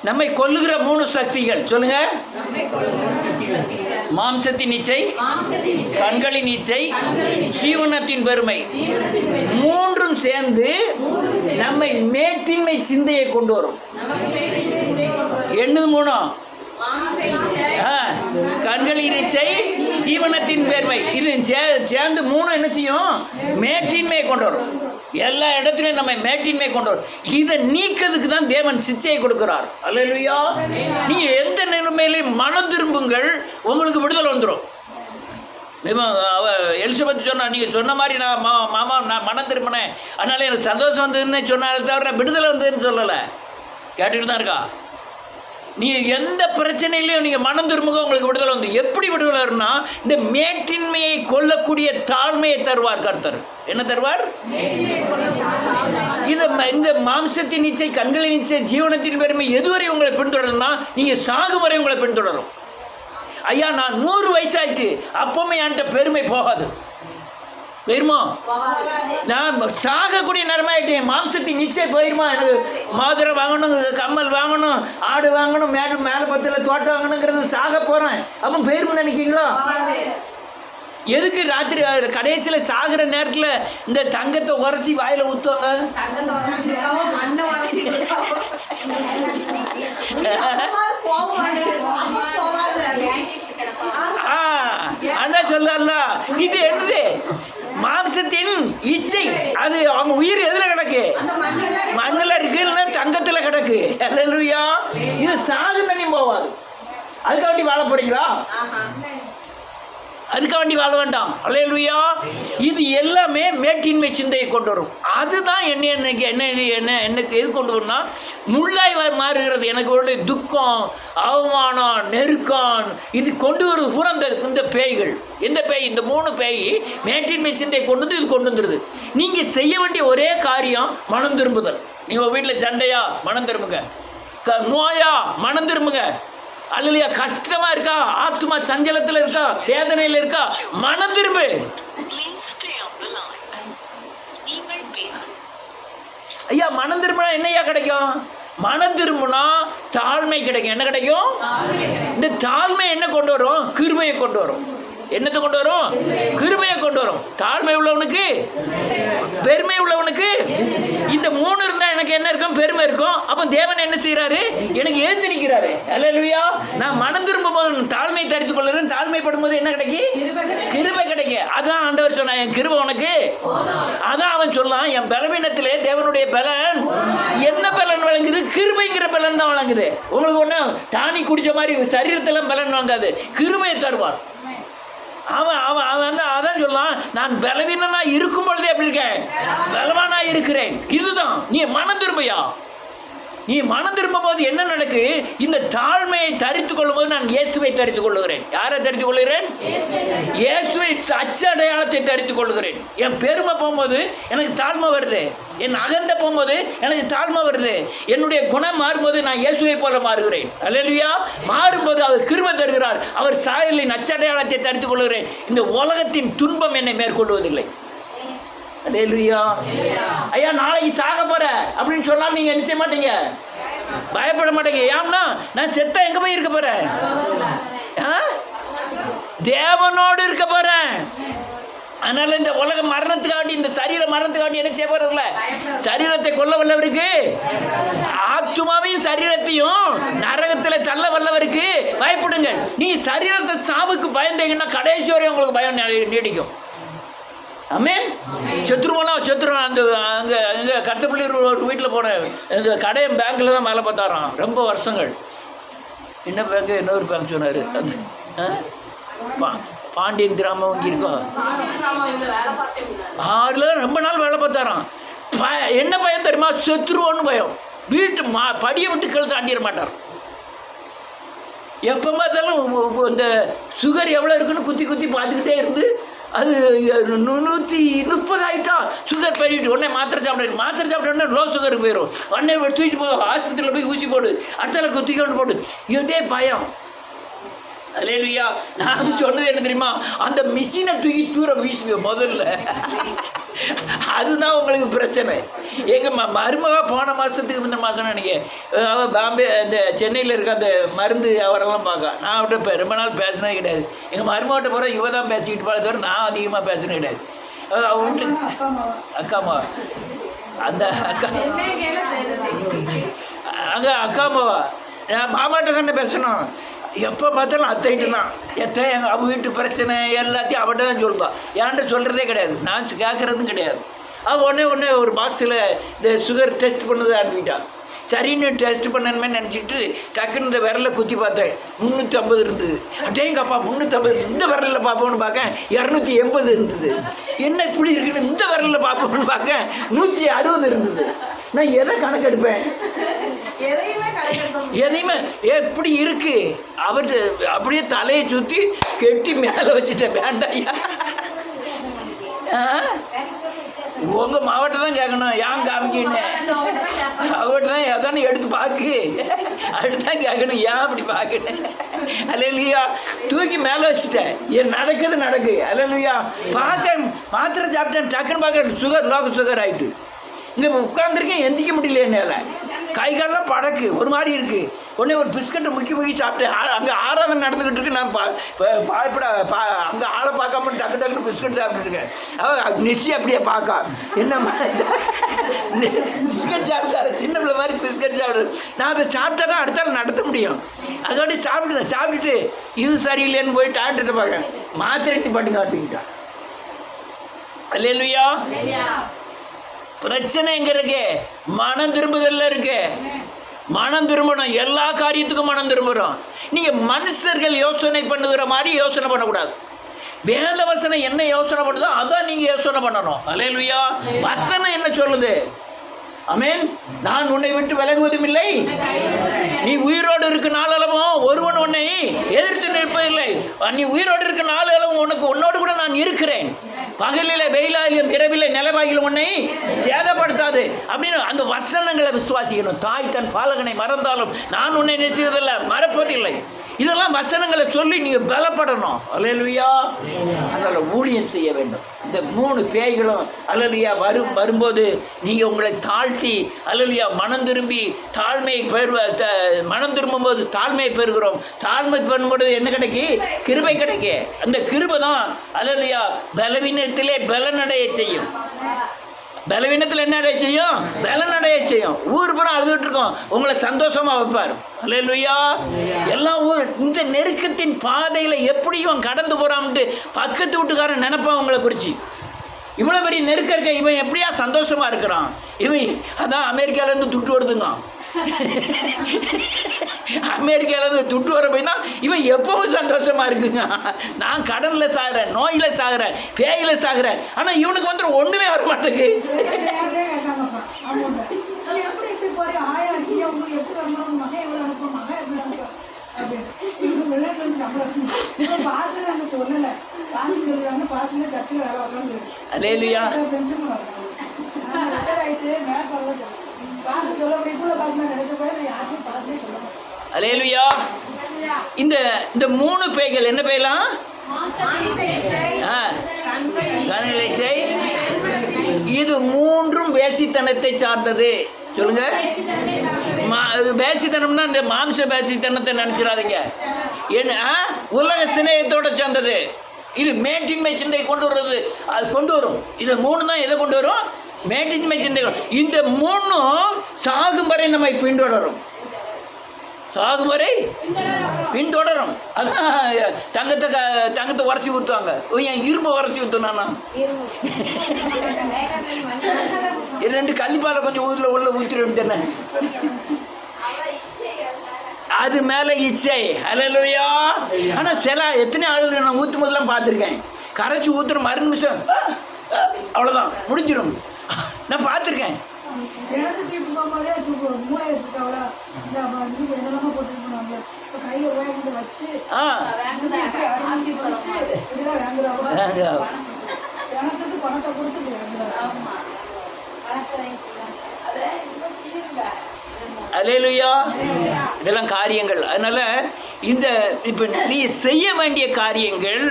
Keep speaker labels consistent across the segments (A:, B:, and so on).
A: நம்மை கொல்லுகிற 3 சக்திகள் சொல்லுங்க. மாம்சத்தின் இச்சை, கண்களின் இச்சை, ஜீவனத்தின் பெருமை, மூன்றும் சேர்ந்து நம்மை மேட்டின்மை சிந்தையை கொண்டு வரும். என்னது 3? கண்களின் இச்சை, ஜீவனத்தின் பெருமை. இது சேர்ந்து 3 என்ன செய்யும்? மேட்டின்மையை கொண்டு வரும். எல்லா இடத்துலையும் நம்ம மேட்டின்மை கொண்டு வரும். இதை நீக்கிறதுக்கு தான் தேவன் சிச்சையை கொடுக்கிறார். அல்லேலூயா. நீங்கள் எந்த நிலைமையிலையும் மனம் திரும்புங்கள், உங்களுக்கு விடுதலை வந்துடும். எலிசபெத் சொன்னா, நீங்கள் சொன்ன மாதிரி நான் மாமா நான் மனம் திரும்பினேன், அதனால எனக்கு சந்தோஷம் வந்ததுன்னு சொன்னாலே தவிர விடுதலை வந்ததுன்னு சொல்லலை. கேட்டுட்டு தான் இருக்கா? நீங்கள் எந்த பிரச்சனையிலையும் நீங்கள் மனம் திரும்புங்க, உங்களுக்கு விடுதலை வந்து. எப்படி விடுதலை வரும்னா, இந்த மேட்டின்மையை கொல்லக்கூடிய தாழ்மையை தருவார் கர்த்தர். என்ன தருவார்? இந்த மாம்சத்தின் இச்சை, கண்களின் இச்சை, ஜீவனத்தின் பெருமை எதுவரை உங்களை பின்தொடரும்னா, நீங்கள் சாகும் வரை உங்களை பின்தொடரும். ஐயா நான் 100 வயசாயிட்டு அப்பவுமே என்கிட்ட பெருமை போகாது. போயிருமா? நான் சாகக்கூடிய நேரமாயிட்டேன். மாம்சத்தின் நிச்சய போயிருமா? எனக்கு மோதிரம் வாங்கணும், கம்மல் வாங்கணும், ஆடு வாங்கணும், மேலே பத்தில் தோட்டம் வாங்கணுங்கிறது சாக போகிறேன். அப்போ போயிரும்னு நினைக்கிங்களா? எதுக்கு ராத்திரி கடைசியில் சாகிற நேரத்தில் இந்த தங்கத்தை உரசி வாயில் ஊற்றுவாங்க? அதான் சொல்லல. இது என்னது? மாம்சத்தின் இச்சை. அது அவங்க உயிர் எதுல கிடக்கு? மண்ணில் இருக்கு, இல்லைன்னா தங்கத்தில் கிடக்கு. அல்லேலூயா. இது சாகு தண்ணி போவாது. அதுக்காக வேண்டி வாழ போறீங்களா? அதுக்காக வேண்டி வாழ வேண்டாம். அல்லேலூயா. இது எல்லாமே மேட்டின்மை சிந்தையை கொண்டு வரும். அதுதான் எனக்கு எது கொண்டு வரும்னா, முள்ளாய் மாறுகிறது. எனக்கு ஒரு துக்கம், அவமானம், நெருக்கம், இது கொண்டு வருது பூரா இந்த பேய்கள். இந்த பேய், இந்த 3 பேய் மேட்டின்மை சிந்தையை கொண்டு வந்து இது கொண்டு வந்துடுது. நீங்கள் செய்ய வேண்டிய ஒரே காரியம் மனம் திரும்புதல். நீங்கள் வீட்டில் சண்டையா? மனம் திரும்புங்க. நோயா? மனம் திரும்புங்க. அல்லையா? கஷ்டமா இருக்கா? ஆத்மா சஞ்சலத்தில் இருக்கா? வேதனையில் இருக்கா? மனம் திரும்பு. ஐயா மனம் திரும்பினா என்னையா கிடைக்கும்? மனம் திரும்பினா தாழ்மை கிடைக்கும். என்ன கிடைக்கும்? இந்த தாழ்மை என்ன கொண்டு வரும்? கிருபையை கொண்டு வரும். என்னத்தை கொண்டு வரும்? கிருபையை கொண்டு வரும். தாழ்மை உள்ளவனுக்கு, பெருமை உள்ளவனுக்கு. இந்த 3 இருந்தால் எனக்கு என்ன இருக்கும்? பெருமை இருக்கும். அப்போ தேவன் என்ன செய்யறாரு? எனக்கு ஏத்து நிற்கிறாரு. அல்லேலூயா. நான் மனம் திரும்பும் போது தாழ்மை தரித்து கொள்ளுறேன். தாழ்மைப்படும் போது என்ன கிடைக்கும்? கிருபை கிடைக்கும். அதான் ஆண்டவர் சொன்னா, என் கிருபை உனக்கு. அதான் அவன் சொல்லலாம், என் பலவீனத்திலே தேவனுடைய பலன். என்ன பலன் வழங்குது? கிருபைங்கிற பலன் தான் வழங்குது. உங்களுக்கு ஒண்ணு டானி குடிச்ச மாதிரி சரீரத்தெல்லாம் பலன் வாங்காது, கிருபையை தருவார். அவன் அதான் சொல்லலாம், நான் பலவீனனா இருக்கும் பொழுதே எப்படி இருக்கேன்? பலவானா இருக்கிறேன். இதுதான். நீ மனம் திரும்பியா? நீ மனம் திரும்பும் போது என்ன நடக்கு? இந்த தாழ்மையை தரித்துக் கொள்ளும் போது நான் இயேசுவை தரித்துக் கொள்ளுகிறேன். யாரை தரித்துக் கொள்ளுகிறேன்? இயேசுவை அச்ச அடையாளத்தை தரித்துக் கொள்ளுகிறேன். என் பெருமை போகும்போது எனக்கு தாழ்மை வருது. என் அகந்த போகும்போது எனக்கு தாழ்மை வருது. என்னுடைய குணம் மாறும்போது நான் இயேசுவை போல மாறுகிறேன். அல்லேலூயா. மாறும்போது அவர் கிருபை தருகிறார். அவர் சாயலின் அச்சடையாளத்தை தரித்துக் கொள்ளுகிறேன். இந்த உலகத்தின் துன்பம் என்னை மேற்கொள்வதில்லை. அல்லேலூயா. ஐயா நாளைக்கு சாக போற அப்படின்னு சொன்னால் நீங்க என்ன செய்ய மாட்டீங்க? பயப்பட மாட்டீங்க. ஏன்னா நான் செத்தா எங்க போய் இருக்க போறேன்? தேவனோடு இருக்க போறேன். அதனால இந்த உலக மரணத்துக்காண்டி, இந்த சரீர மரணத்துக்காண்டி என்ன செய்ய போறதில்ல? சரீரத்தை கொல்ல வல்லவருக்கு, ஆத்துமாவையும் சரீரத்தையும் நரகத்தில் தள்ள வல்லவருக்கு பயப்படுங்க. நீ சரீரத்தை சாவுக்கு பயந்தீங்கன்னா கடைசி வரை உங்களுக்கு பயம் நீடிக்கும். ஆமென். செத்துருவான். அந்த அங்கே கட்டப்பள்ளி ஒரு வீட்டில் போனேன். இந்த கடை பேங்க்கில் தான் வேலை பார்த்தாராம் ரொம்ப வருஷங்கள். என்ன பேங்க்கு? இன்னொரு பேங்க் சொன்னார். பாண்டியன் கிராமம் இங்கே இருக்கும். அதில் ரொம்ப நாள் வேலை பார்த்தாராம். என்ன பயம் தெரியுமா? செத்துருவோன்னு பயம். வீட்டு படியை விட்டு கீழே தாண்டிட மாட்டார். எப்போ பார்த்தாலும் இந்த சுகர் எவ்வளோ இருக்குன்னு குத்தி பார்த்துக்கிட்டே இருந்து அது 130 ஆகிட்டா சுகர் பெருகிட்டு உடனே மாத்திரை சாப்பிட்டோன்னே லோ சுகருக்கு போயிடும். உடனே தூக்கிட்டு போய் ஹாஸ்பிட்டலில் போய் ஊசி போடு, அடுத்த குத்தி கொண்டு போடு. இதே பயம். அல்லேலூயா. நான் சொன்னது என்ன தெரியுமா? அந்த மிஷினை தூக்கி தூர வீசுங்க முதல்ல. அதுதான் உங்களுக்கு பிரச்சனை. எங்கள் மருமக போன மாதத்துக்கு முந்தின மாதம் நினைக்கிறேன், அவள் பாம்பே இந்த சென்னையில் இருக்க அந்த மருந்து அவரெல்லாம் பார்க்க. நான் அவர்கிட்ட இப்போ ரொம்ப நாள் பேசினதே கிடையாது. எங்கள் மருமகிட்ட போகிற இவ தான் பேசிக்கிட்டு போகிறத தவிர நான் அதிகமாக பேசினே கிடையாது. அவள் வீட்டுக்கு அக்காம்மா, அந்த அக்கா அங்கே அக்காம்மாவா மாமாட்ட தானே பேசணும். எப்போ பார்த்தாலும் அத்தைட்டு தான். எத்த எங்கள் அவள் வீட்டு பிரச்சனை எல்லாத்தையும் அவட்ட தான் சொல்லுவாள். ஏன்ட்ட சொல்கிறதே கிடையாது, நான் கேட்குறதும் கிடையாது. அவள் உடனே ஒரு பாக்ஸில் இந்த சுகர் டெஸ்ட் பண்ணதை அனுப்பிட்டான். சரின்னு டெஸ்ட் பண்ணணுமே நினச்சிட்டு டக்குன்னு இந்த விரலை குத்தி பார்த்தேன், 350 இருந்தது. அப்படியேங்கப்பா 350, இந்த விரலில் பார்ப்போம்னு பார்க்க 280 இருந்தது. என்ன இப்படி இருக்குன்னு இந்த விரலில் பார்ப்போம்னு பார்க்க 160 இருந்தது. நான் எதை கணக்கெடுப்பேன்? எதையுமே எப்படி இருக்கு அவர்கிட்ட அப்படியே தலையை சுற்றி கெட்டி மேலே வச்சுட்டேன். வேண்டாயா, உங்கள் மாவட்டம் தான் கேட்கணும், ஏன் காமிக்கின்னு அவர்கிட்ட தான் எதானு எடுத்து பார்க்கு, அப்படிதான் கேட்கணும், ஏன் அப்படி பார்க்கணும். அல்லையா, தூக்கி மேலே வச்சுட்டேன். என் நடக்கு அல்லையா. பார்க்க மாத்திரை சாப்பிட்டேன், டக்குன்னு பார்க்க சுகர் லோக சுகர் ஆகிட்டு. இங்கே உட்காந்துருக்கேன், எந்திக்க முடியல என்னால். கை காலெலாம் படக்கு ஒரு மாதிரி இருக்குது. உடனே ஒரு பிஸ்கட்டை முக்கி சாப்பிட்டேன். அங்கே ஆராதனை நடந்துக்கிட்டு இருக்கு. நான் பாய்ப்பட அங்கே ஆளை பார்க்காம டக்குன்னு பிஸ்கட் சாப்பிட்டுருக்கேன். நிச்சயம் அப்படியே பார்க்கா என்ன பிஸ்கட் சாப்பிட்டாரு, சின்ன பிள்ளை மாதிரி பிஸ்கட் சாப்பிடுறேன். நான் அதை சாப்பிட்டா தான் அடுத்தாலும் நடத்த முடியும். அதோட சாப்பிட்டுட்டு இது சரியில்லைன்னு போய் டாக்டர்கிட்ட பார்க்கேன். மாத்திரை பாட்டு காட்டிக்கிட்டான். அல்லேலூயா. பிரச்சனை எங்க இருக்கு? மனம் திரும்புதல்ல இருக்கு. மனம் திரும்பணும், எல்லா காரியத்துக்கும் மனம் திரும்புகிறோம். நீங்கள் மனுஷர்கள் யோசனை பண்ணுகிற மாதிரி யோசனை பண்ணக்கூடாது. வேத வசனம் என்ன யோசனை பண்ணுதோ அதான் நீங்கள் யோசனை பண்ணணும். அல்லேலூயா. வசனம் என்ன சொல்லுது? ஆமென். நான் உன்னை விட்டு விலகுவதும் இல்லை, நீ உயிரோடு இருக்க நாளளவும் ஒருவன் உன்னை எதிர்த்து நிற்பதில்லை. நீ உயிரோடு இருக்க நாளளவும் உன்னோடு கூட நான் இருக்கிறேன். பகலில் வெயிலாயிலும் இரவிலே நிலவாயிலும் உன்னை சேதப்படுத்தாது அப்படின்னு அந்த வசனங்களை விசுவாசிக்கணும். தாய் தன் பாலகனை மறந்தாலும் நான் உன்னை நேசிப்பதில்லை, மறப்பதில்லை. இதெல்லாம் வசனங்களை சொல்லி நீங்கள் பலப்படணும். அல்லேலூயா. அதனால் ஊழியம் செய்ய வேண்டும். இந்த 3 பேய்களும் அல்லேலூயா வரும்போது நீங்கள் உங்களை தாழ்த்தி அல்லேலூயா மனம் திரும்பி மனம் திரும்பும்போது தாழ்மையை பெறுகிறோம். தாழ்மை பெறும்போது என்ன கிடைக்கு? கிருபை கிடைக்கு. அந்த கிருபை தான் அல்லேலூயா பலவீனத்திலே பலனடைய செய்யும். பலவீனத்தில் என்ன அடைய செய்யும்? பலனடைய செய்யும். ஊர் புறம் அழுதுட்டு இருக்கோம், உங்களை சந்தோஷமா வைப்பார். அல்லேலூயா. எல்லாம் ஊர் இந்த நெருக்கத்தின் பாதையில் எப்படி இவன் கடந்து போறான்ட்டு பக்கத்து வீட்டுக்காரன் நினைப்பான் உங்களை குறித்து. இவ்வளோ பெரிய நெருக்கம் இருக்க இவன் எப்படியா சந்தோஷமா இருக்கிறான்? இவன் அதான் அமெரிக்காவிலேருந்து துட்டு வருதுங்க. அமெரிக்காவிலேருந்து துட்டு வர போய் தான் இவன் எப்பவும் சந்தோஷமா இருக்குங்க. நான் கடனில் சாகிறேன், நோயில் சாகிறேன், பேயில் சாகிறேன், ஆனால் இவனுக்கு வந்து ஒன்றுமே வர மாட்டேங்குது. அல்லேலூயா. அல்லேலூயா. இந்த 3 பேய்கள் என்ன பேயலாம்? இது 3ம் வேசித்தனத்தை சார்ந்தது. சொல்லுங்க. வேசித்தனம்னா இந்த மாம்ச வேசித்தனத்தை நினைச்சிடாதீங்க. என்ன உலக சிநேகத்தோட சேர்ந்தது. இது மேட்டின்மை சிந்தை கொண்டு வர்றது, அது கொண்டு வரும். இது 3 தான் எதை கொண்டு வரும்? மேட்டின்மை சிந்தை. இந்த 3ம் சாகும் வரை நம்மை பின்தொடரும். சாகும் வரை பின்தொடரும். அதான் தங்கத்தை உரைச்சி ஊற்றுவாங்க. என் இரும்பை உரைச்சி ஊற்றுனா 2 கள்ளிப்பாலை கொஞ்சம் உள்ள ஊற்றிடுன்னு அது மேலே இச்சை. அல்லேலூயா. ஆனால் சில எத்தனை ஆள் நான் ஊற்றும் போதெல்லாம் பார்த்துருக்கேன். கரைச்சி ஊற்றுற மறு நிமிஷம் அவ்வளோதான் முடிஞ்சிடும். நான் பார்த்துருக்கேன். அல்லேலூயா. இதெல்லாம் காரியங்கள். அதனால் இப்போ நீ செய்ய வேண்டிய காரியங்கள்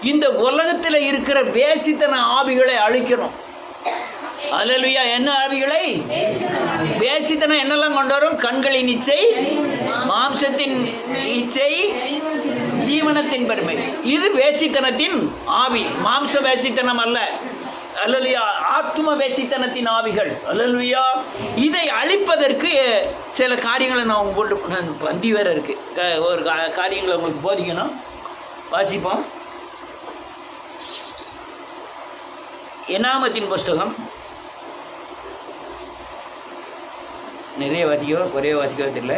A: இந்த உலகத்தில் இருக்கிற வேசித்தன ஆவிகளை அழிக்கணும். அல்லேலூயா. என்ன ஆவிகளை? வேசித்தனம் என்னெல்லாம் கொண்டு வரும்? கண்களின் இச்சை, மாம்சத்தின் இச்சை, ஜீவனத்தின் பெருமை. இது வேசித்தனத்தின் ஆவி, மாம்ச வேசித்தனம் அல்ல. அல்லேலூயா. ஆத்ம வேசித்தனத்தின் ஆவிகள். அல்லேலூயா. இதை அழிப்பதற்கு சில காரியங்களை நான் உங்களுக்கு பந்தி வேற இருக்கு, ஒரு காரியங்களை உங்களுக்கு போதிக்கணும். வாசிப்போம். என்னாமத்தின் புஸ்தகம். நிறைய வாசிக்கோ ஒரே வாசிக்கோ தெரியல.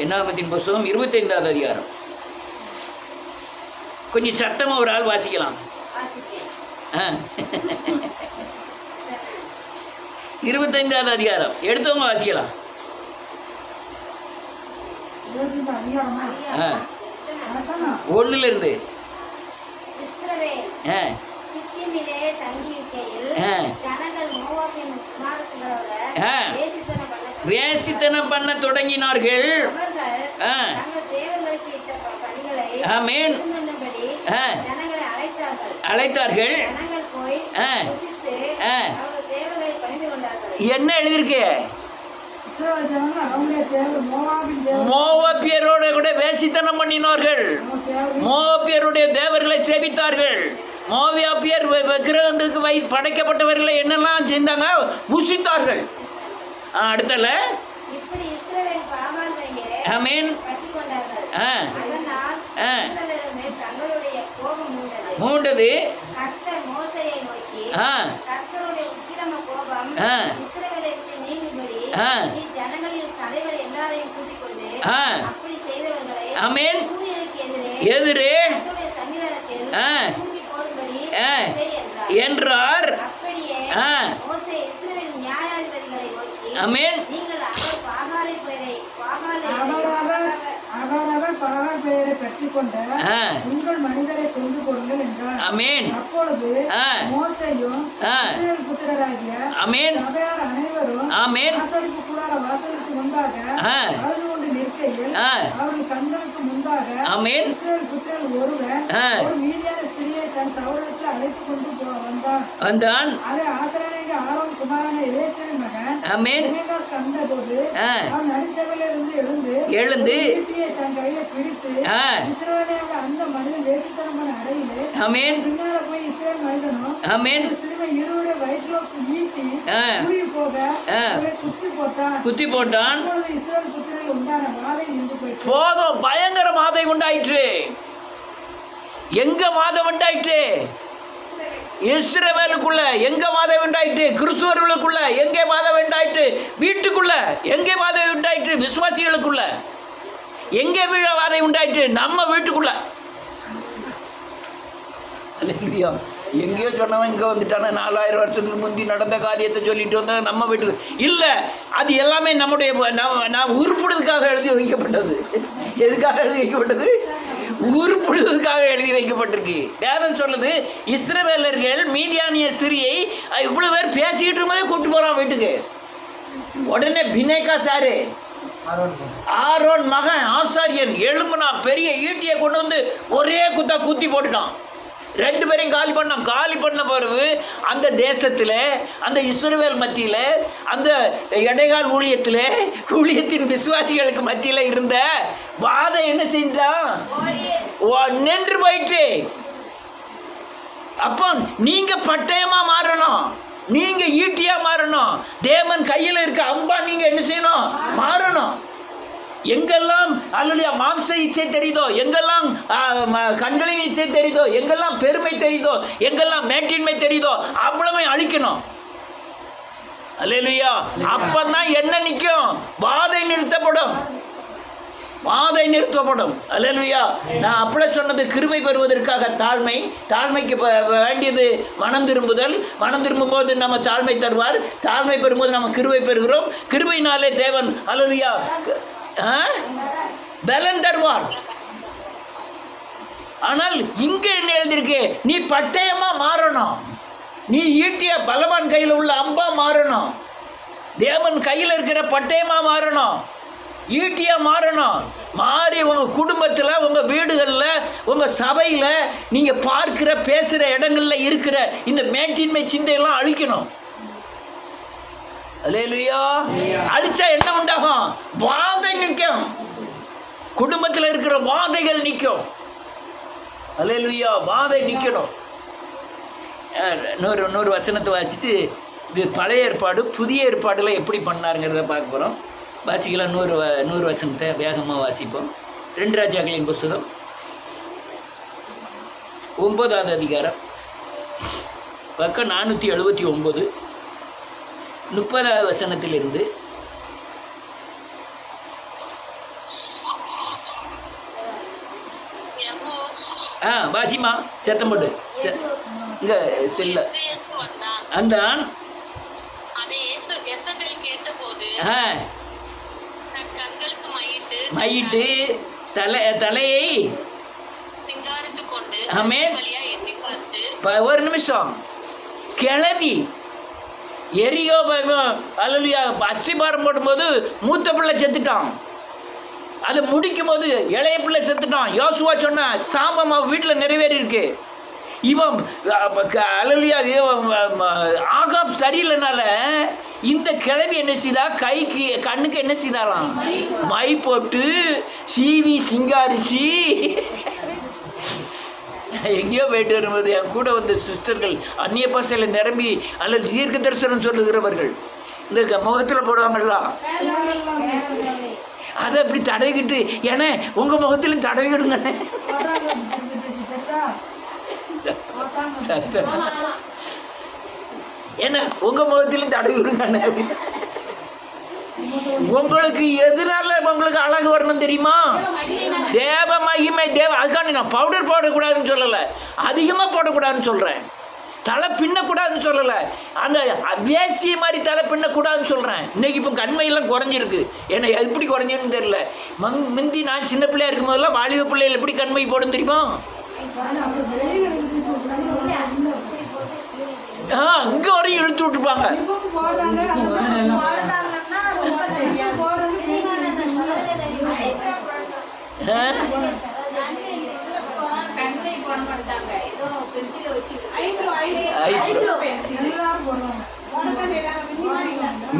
A: என்னாமத்தின் புஸ்தகம் 25வது அதிகாரம். கொஞ்சம் சத்தமாக ஒரு ஆள் வாசிக்கலாம். 25வது அதிகாரம் எடுத்தவங்க வாசிக்கலாம். ஒன்னுலேருந்து வேசித்தனம் பண்ண தொடங்கினார்கள். ஆமென். அழைத்தார்கள். என்ன எழுதியிருக்கு? மோவாபியரோட கூட வேசித்தனம் பண்ணினார்கள். மோவாபியருடைய தேவர்களை சேவித்தார்கள். மோவாபியர் விக்கிரகத்துக்கு படைக்கப்பட்டவர்களை என்னெல்லாம் செஞ்சாங்க? புசித்தார்கள். அடுத்தல ஆமென். மூண்டது. ஆமென். எதிரே என்றார். ஆமென்.
B: உங்கள் மனிதரை கொண்டு கொடுங்கள் என்றார்.
A: ஆமென்.
B: அப்பொழுது மோசேயும் புத்திரராகிய சபையார் அனைவரும் ஆசரிப்பு கூடார வாசலுக்கு முன்பாக அழுது கொண்டு நிற்கையில் அவர்கள் கண்களுக்கு முன்பாக இஸ்ரவேல் புத்திரர் ஒருவன் ஒரு மீதியான ஸ்திரியை தன் சகோதரத்தை அழைத்துக் கொண்டு வந்தான். அதை ஆசாரியனாகிய ஆரோன் குமாரனான எலியாசாரின் மகன் பினெகாஸ் கண்டபோது அவன் நடுச்சபையிலிருந்து எழுந்து தன் கையில பிடித்து இஸ்ரவேலில் அந்த மனிதன் வேசித்தனம் பண்ண அறையிலே பின்னால போய் இஸ்ரவேல் மனிதனும் சிறுமை இருவருடைய வயிற்றில் ஈட்டி உருவி போக
A: குத்தி போட்டான்.
B: இஸ்ரவேல் புத்திரரில் உண்டான வாதை நின்று போயிற்று.
A: போதும். பயங்கர வாதை உண்டாயிற்று. எங்க வாதை உண்டாயிற்று? இஸ்ரவேலுக்குள்ள. எங்க வாதை உண்டாயிற்று? கிறிஸ்துவர்களுக்குள்ள. எங்கே வாதை உண்டாயிற்று? வீட்டுக்குள்ள. எங்கே வாதை உண்டாயிற்று? விசுவாசிகளுக்குள்ள. எங்கே வாதை உண்டாயிற்று? நம்ம வீட்டுக்குள்ள. எங்கேயோ சொன்னவன் இங்கே வந்துட்டான 4000 வருஷத்துக்கு முந்தி நடந்த காரியத்தை சொல்லிட்டு வந்தா நம்ம வீட்டுக்கு இல்லை. அது எல்லாமே நம்முடைய நான் உருப்படுறதுக்காக எழுதி வைக்கப்பட்டது. எதுக்காக எழுதி வைக்கப்பட்டது? உருப்படுவதற்காக எழுதி வைக்கப்பட்டிருக்கு. வேதம் சொல்லுது, இஸ்ரவேலர்கள் மீதியானிய சிறியை இவ்வளவு பேர் பேசிக்கிட்டு இருக்கும்போதே கூப்பிட்டு போறான் வீட்டுக்கு. உடனே பினெகாஸ் யாரு? ஆரோன் மகன் ஆசாரியன் எழும்புனா பெரிய ஈட்டியை கொண்டு வந்து ஒரே குத்தி போட்டுட்டான். 2 பேரையும் காலி பண்ண பிறகு அந்த தேசத்தில், அந்த இஸ்ரவேல் மத்தியில், அந்த இடைக்கால் ஊழியத்தின் விசுவாசிகளுக்கு மத்தியில் இருந்த வாதை என்ன செஞ்சான்? நின்று போயிட்டு. அப்போ நீங்க பட்டயமா மாறணும், நீங்க ஈட்டியா மாறணும். தேவன் கையில் இருக்க அம்பா நீங்க என்ன செய்யணும்? மாறணும். எங்கெல்லாம் அல்லேலூயா மாம்ச இச்சை தெரியுதோ, எங்கெல்லாம் கண்களின் இச்சை தெரியுதோ, எங்கெல்லாம் பெருமை தெரியுதோ, எங்கெல்லாம் மேட்டின்மை தெரியுதோ அவ்வளவு அழிக்கணும். அல்லேலூயா. அப்பதான் என்ன நிற்கும்? வாதை நிறுத்தப்படும். அல்லேலூயா. நான் அப்படி சொன்னது கிருபை பெறுவதற்காக தாழ்மைக்கு வேண்டியது மனம் திரும்புதல். மனம் திரும்பும் போது நம்ம தாழ்மை தருவார். தாழ்மை பெறும்போது நம்ம கிருபை பெறுகிறோம். கிருபையினாலே தேவன் அல்லேலூயா பலன் தருவார். ஆனால் இங்க என்ன எழுதியிருக்கு? நீ பட்டயமா மாறணும். நீ ஈட்டிய பலவான் கையில் உள்ள அம்பா மாறணும். தேவன் கையில் இருக்கிற பட்டயமா மாறணும். ஈட்டியா மாறணும். மாறி உங்க குடும்பத்தில், உங்க வீடுகளில், உங்க சபையில் நீங்க பார்க்கிற பேசுற இடங்கள்ல இருக்கிற இந்த மேட்டின்மை சிந்தையெல்லாம் அழிக்கணும். அல்லேலூயா. அழிச்சா என்ன உண்டாகும்? வாதை நிற்கும். குடும்பத்தில் இருக்கிற வாதைகள் நிற்கும். அல்லேலூயா. வாதை நிற்கணும். நூறு வசனத்தை வாசிட்டு இது பழைய ஏற்பாடு புதிய ஏற்பாடுல எப்படி பண்ணாருங்கிறத பார்க்க போகிறோம். வாசிக்கலாம். 100 வசனத்தை வேகமாக வாசிப்போம். 2 ராஜாக்களின் புஸ்தகம் 9வது அதிகாரம் பக்கம் 479 30வது வசனத்திலிருந்து வாசிமா சத்தம் போட்டு இங்க செல்ல அந்த மையிட்டு தலையை ஒரு நிமிஷம் கிளவி எரியோ அல்லா அஸ்திபாரம் போடும்போது மூத்த பிள்ளை செத்துட்டான். அதை முடிக்கும் போது இளைய பிள்ளை செத்துட்டான். யோசுவா சொன்ன சாபம் அவன் வீட்டில் நிறைவேறி இருக்கு. இவன் அல்லா ஆகாப் சரியில்லைனால இந்த கிழவி என்ன செய்தா? கைக்கு கண்ணுக்கு என்ன செய்தாலாம்? மை போட்டு சீவி சிங்காரிச்சு எங்கேயோ போயிட்டு வரும்போது என் கூட வந்த சிஸ்டர்கள் அந்நிய பாசையில் நிரம்பி அல்லது தீர்க்க தரிசனம் சொல்லுகிறவர்கள் இந்த முகத்தில் போடுவாங்கல்ல, அதை அப்படி தடவிக்கிட்டு ஏன்னா உங்க முகத்திலும் தடவிக்கிடுங்கண்ணே. என்ன உங்க முகத்திலும் தடவி விடுங்க. உங்களுக்கு எதனால உங்களுக்கு அழகு வரணும் தெரியுமா? தேவ மகிமை அதுக்கான நான் பவுடர் போடக்கூடாதுன்னு சொல்லலை, அதிகமாக போடக்கூடாதுன்னு சொல்கிறேன். தலை பின்னக்கூடாதுன்னு சொல்லலை, அந்த வேசிய மாதிரி தலை பின்னக்கூடாதுன்னு சொல்கிறேன். இன்னைக்கு இப்போ கண்மையெல்லாம் குறைஞ்சிருக்கு. ஏன்னா எப்படி குறைஞ்சிருக்குன்னு தெரியல. முந்தி நான் சின்ன பிள்ளையா இருக்கும் போதெல்லாம் வாலிப பிள்ளைகள் எப்படி கண்மை போடும் தெரியுமா? இங்க வரையும் இழுத்து விட்டுருப்பாங்க.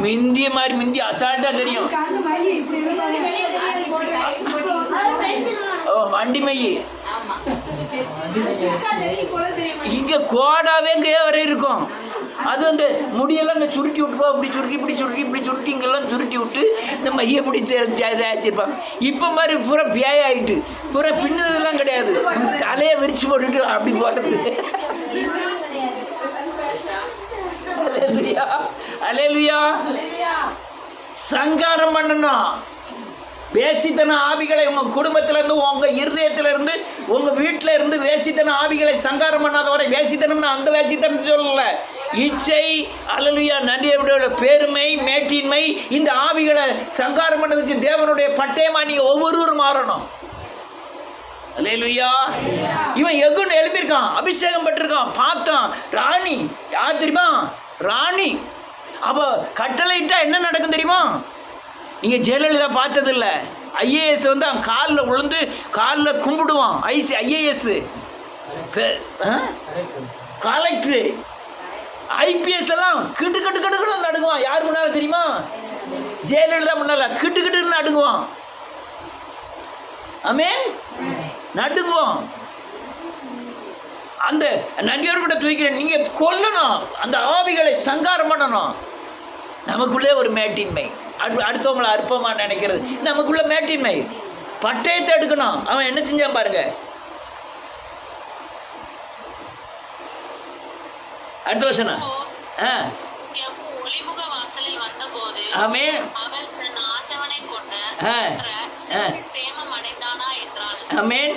A: மிந்திய மாதிரி மிந்தி அசால்ட்டா தெரியும். வண்டி மை இங்க கோடாவே இங்கே வரை இருக்கும். அது வந்து முடியெல்லாம் இங்கே சுருட்டி விட்டுப்பா, இப்படி சுருட்டி இப்படி சுருட்டி இப்படி சுருட்டி இங்கெல்லாம் சுருட்டி விட்டு இந்த மைய இப்படி வச்சிருப்பாங்க. இப்போ மாதிரி பூரா பேய் ஆயிட்டு பூரா பின்னதெல்லாம் கிடையாது. தலையை விரிச்சு போட்டுட்டு அப்படி போட்டது. அல்லேலூயா. சங்காரம் பண்ணணும். வேசித்தன ஆவிகளை உங்கள் குடும்பத்திலேருந்து, உங்கள் இருதயத்திலேருந்து, உங்கள் வீட்டில் இருந்து வேசித்தன ஆவிகளை சங்காரம் பண்ணாத வரை, வேசித்தனம்னா அந்த வேசித்தனம் சொல்லலை, இச்சை அல்லேலூயா நன்றியோட பெருமை மேட்டின்மை இந்த ஆவிகளை சங்காரம் பண்ணதுக்கு தேவனுடைய பட்டயமா நீங்கள் ஒவ்வொருவரும் மாறணும். அல்லேலூயா. இவன் எகுன்னு எழுப்பியிருக்கான், அபிஷேகம் பட்டிருக்கான், பார்த்தான். ராணி யார் தெரியுமா? ராணி. அப்போ கட்டளையிட்டா என்ன நடக்கும் தெரியுமா? நீங்கள் ஜெயலலிதா பார்த்ததில்ல. ஐஏஎஸ் வந்து அவன் காலில் விழுந்து காலில் கும்பிடுவான். ஐஏஎஸ் கலெக்டரு ஐபிஎஸ் எல்லாம் கிட்டு கட்டு கட்டுக்கணும் நடுங்குவான். யார் முன்னால தெரியுமா? ஜெயலலிதா முன்னால கிட்டு கிட்டுன்னு நடுங்குவான். ஆமென். நடுங்குவான். அந்த நன்றியோடு கூட தூக்கிறேன். நீங்கள் கொல்லணும், அந்த ஆவிகளை சங்காரம் பண்ணணும். நமக்குள்ளே ஒரு மேட்டின்மை, அடுத்தவங்களை அற்பமாக நினைக்கிறது, நமக்குள்ள மேட்டின்மை. பட்டயத்தை எடுக்கணும். அவன் என்ன செஞ்சான் பாருங்க. அடுத்த வசனம். ஆமென். ஆமென்.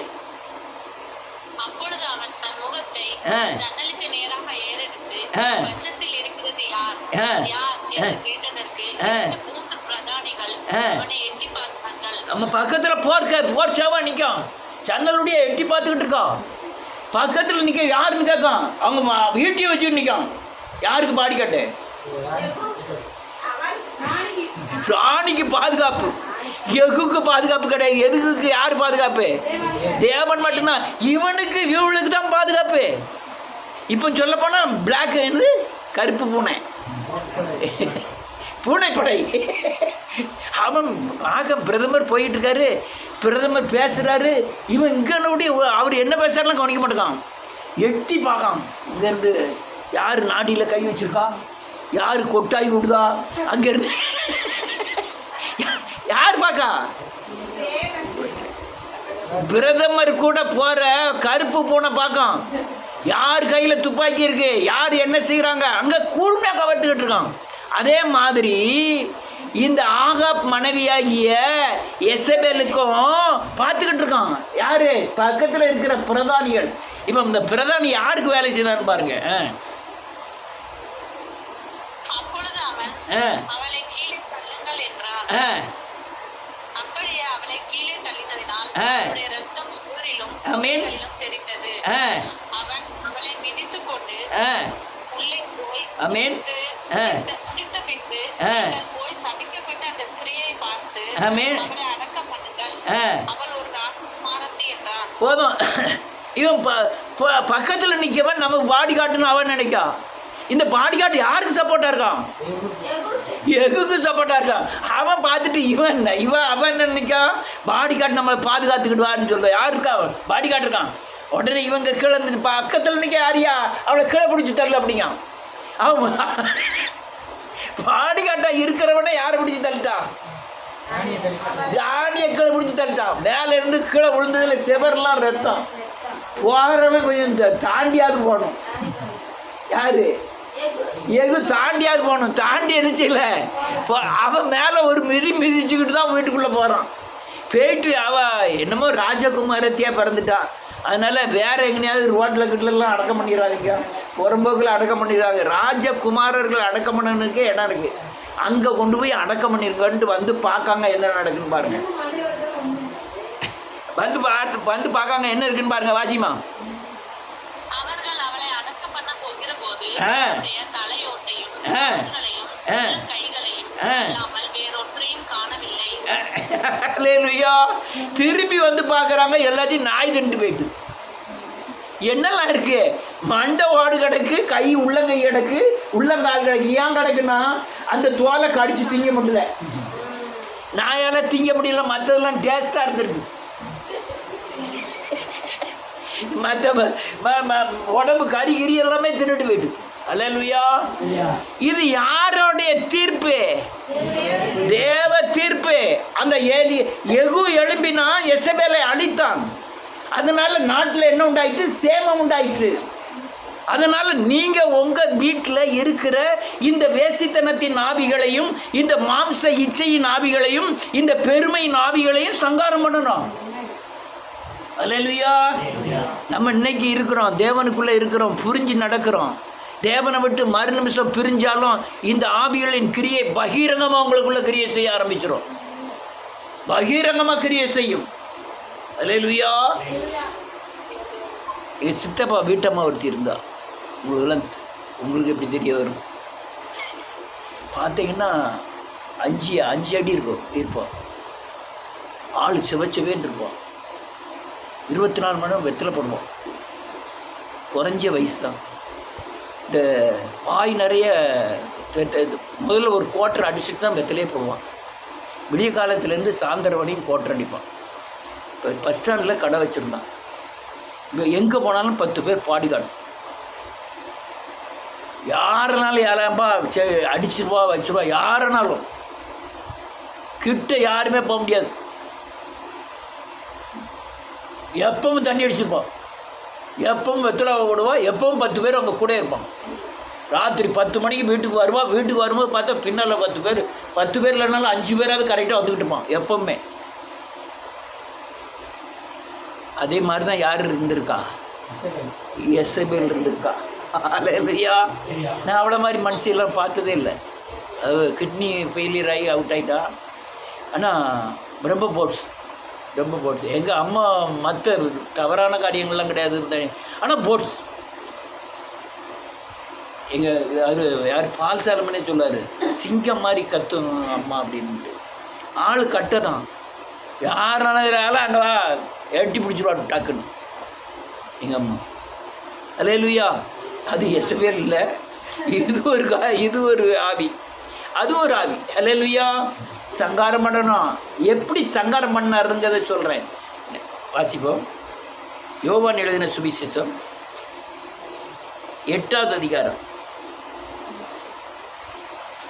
A: நம்ம பக்கத்துல போர்ச்சாவா நிற்கும். ஜன்னலுடைய எட்டி பார்த்துக்கிட்டு இருக்கோம். பக்கத்தில் நிற்க யாருன்னு கேட்கும். அவங்க வீட்டையும் வச்சுட்டு நிற்கும். யாருக்கு பாடிக்காட்டு? ராணிக்கு பாதுகாப்பு. எகுக்கு பாதுகாப்பு கிடையாது. எதுக்கு யார் பாதுகாப்பு? தேவன் மட்டும்தான். இவளுக்கு தான் பாதுகாப்பு. இப்போ சொல்ல போனால் பிளாக் என்னது, கருப்பு பூனை, பூனைப்படை. அவன் பிரதமர் போயிட்டு இருக்காரு, பிரதமர் பேசுகிறாரு, இவன் இங்கே அவர் என்ன பேசுறாருலாம் கவனிக்க மாட்டேங்கான். எட்டி பார்க்கான், இங்கேருந்து யார் நாடியில் கை வச்சிருக்கா, யார் கொட்டாய் விடுதா, அங்கேருந்து யார் பார்க்கா. பிரதமர் கூட போகிற கருப்பு பூனை பார்க்கும், யார் கையில் துப்பாக்கி இருக்கு, யார் என்ன செய்கிறாங்க, அங்கே கூர்மையாக கவர்த்துக்கிட்டு இருக்கான். அதே மாதிரி இந்த ஆகாப் மனைவியாகிய எசபேலுக்கும் பார்த்துக்கிட்டு இருக்கான். யாரு? பக்கத்தில் இருக்கிற பிரதானிகள். இப்போ இந்த பிரதானி யாருக்கு வேலை செய்தான்னு பாருங்க. போதும். இவன் பக்கத்தில் நிற்கவன் நமக்கு பாடி காட்டுன்னு அவன் நினைக்கா. இந்த பாடி காட்டு யாருக்கு சப்போர்ட்டாக இருக்கான்? எகுக்கு சப்போர்ட்டாக இருக்கான். அவன் பார்த்துட்டு அவன் என்ன நினைக்கா, பாடி காட்டு நம்மளை பாதுகாத்துக்கிடுவான்னு சொல்லுவான். யாருக்கா அவன் பாடி காட்டிருக்கான். உடனே இவங்க கீழே பக்கத்தில் நிற்க யாரியா அவளை கீழே பிடிச்சி தரல அப்படிங்க. அவன் பாடி காட்டா இருக்கிறவனே யாரை பிடிச்சி தள்ளிட்டான்? ராணியை கீழே பிடிச்சி தள்ளிட்டான். மேலே இருந்து கீழே விழுந்ததில் செவரெல்லாம் ரத்தம். போகிறவன் கொஞ்சம் தாண்டியாவது போகணும். யாரு? எகு தாண்டியாவது போகணும். தாண்டி இருந்துச்சுல்ல, அவன் மேலே ஒரு மிதிச்சுக்கிட்டு தான் வீட்டுக்குள்ளே போகிறான். போயிட்டு அவள் என்னமோ ராஜகுமாரத்தையே பிறந்துட்டான். அதனால் வேறு எங்கேயாவது ரோட்டில் கிட்டலாம் அடக்கம் பண்ணிடுறாங்க, புறம்போக்கில் அடக்கம் பண்ணிடுறாங்க. ராஜகுமாரர்கள் அடக்கம் பண்ணனுக்கே இடம் இருக்குது. அங்கே கொண்டு போய் அடக்கம் பண்ணிருக்கன்ட்டு வந்து பார்க்காங்க என்ன நடக்குன்னு பாருங்கள். வந்து பார்க்காங்க என்ன இருக்குன்னு பாருங்க. வாசிமா. திரும்பி வந்து பார்க்குறாங்க, எல்லாத்தையும் நாய் கண்டு போயிட்டு. என்னெல்லாம் இருக்கு? மண்டை ஓடு கிடக்கு, கை உள்ளங்கை கிடக்கு, உள்ளங்கால் கிடக்கு. ஏன் கிடக்குன்னா அந்த தோலை கடிச்சு திங்க முடியல, நாயால் திங்க முடியல. மற்றதெல்லாம் டேஸ்டாக இருந்திருக்கு. மற்ற உடம்பு கறி எல்லாமே தின்னுட்டு போயிட்டு. அல்லேலூயா. இது யாருடைய தீர்ப்பு? தேவ தீர்ப்பு. அந்த எகு எழும்பினா எசபேலை அழித்தான். அதனால நாட்டில் என்ன உண்டாயிற்று? சேமம் உண்டாயிற்று. அதனால நீங்க உங்க வீட்டில் இருக்கிற இந்த வேசித்தனத்தின் ஆவிகளையும், இந்த மாம்ச இச்சையின் ஆவிகளையும், இந்த பெருமையின் ஆவிகளையும் சங்காரம் பண்ணணும். அல்லேலூயா. நம்ம இன்னைக்கு இருக்கிறோம், தேவனுக்குள்ளே இருக்கிறோம், புரிஞ்சு நடக்கிறோம். தேவனை விட்டு மறு நிமிஷம் பிரிஞ்சாலும் இந்த ஆவிகளின் கிரியை பகிரங்கமாக உங்களுக்குள்ள கிரியை செய்ய ஆரம்பிச்சிடும். பகிரங்கமாக கிரியை செய்யும். அல்லேலூயா. எங்கள் சித்தப்பா வீட்டம்மா ஒருத்தி இருந்தா. உங்களுக்கு எப்படி தெரிய வரும்? பார்த்தீங்கன்னா 5 அடி இருப்போம். ஆள் சிவச்சவேன்னு இருப்போம். 24 மணி நேரம் வெத்தலை போடுவோம். குறைஞ்ச வயசு தான். இந்த வாய் நிறைய முதல்ல ஒரு குவார்ட்டர் அடிச்சுட்டு தான் வெத்தலையே போடுவான். விடிய காலத்துலேருந்து சாயந்தரம் வரையும் குவார்ட்டர் அடிப்பான். இப்போ பஸ் ஸ்டாண்டில் கடை வச்சுருந்தான். இப்போ எங்கே போனாலும் 10 பேர் பாடி காட்டும். யாருனாலும் யாராம்பா அடிச்சிருவா வச்சுருவா, யாருனாலும் கிட்ட யாருமே போக முடியாது. எப்பவும் தண்ணி அடிச்சிருப்பான், எப்பவும் வெத்தலை விடுவான், எப்பவும் 10 பேர் அவங்க கூட இருப்பான். ராத்திரி 10 மணிக்கு வீட்டுக்கு வருவான். வீட்டுக்கு வரும்போது பார்த்தா பின்னால் 10 பேர் இல்லைனாலும் 5 பேராவது கரெக்டாக வந்துக்கிட்டு இருப்பான் எப்பவுமே. அதே மாதிரி தான் யார் இருந்திருக்கா? எசபேல் இருந்திருக்கா. அல்லேலூயா. நான் அவ்வளோ மாதிரி மனுஷெல்லாம் பார்த்ததே இல்லை. அது கிட்னி ஃபெயிலியர் ஆகி அவுட் ஆகிட்டா. ஆனால் ரொம்ப போட்ஸ் எங்கள் அம்மா மற்ற தவறான காரியங்கள்லாம் கிடையாது இருந்தேன். ஆனால் போட்ஸ் எங்கள் அது யார் பால்சாலமனே சொல்லார், சிங்கம் மாதிரி கத்தும் அம்மா அப்படின்ட்டு. ஆள் கட்டை தான். யாருனாலும் அங்கே வா எட்டி பிடிச்சிருவான் டக்குன்னு எங்கள் அம்மா. அல்லேலூயா. அது எசபேல் இல்லை, இது ஒரு ஆவி, அது ஒரு ஆவி. அல்லேலூயா. சங்காரம் பண்ணணும். எப்படி சங்காரம் பண்ணாருங்கிறத சொல்கிறேன், வாசிப்போம். யோவான் எழுதின சுவிசேஷம் 8வது அதிகாரம்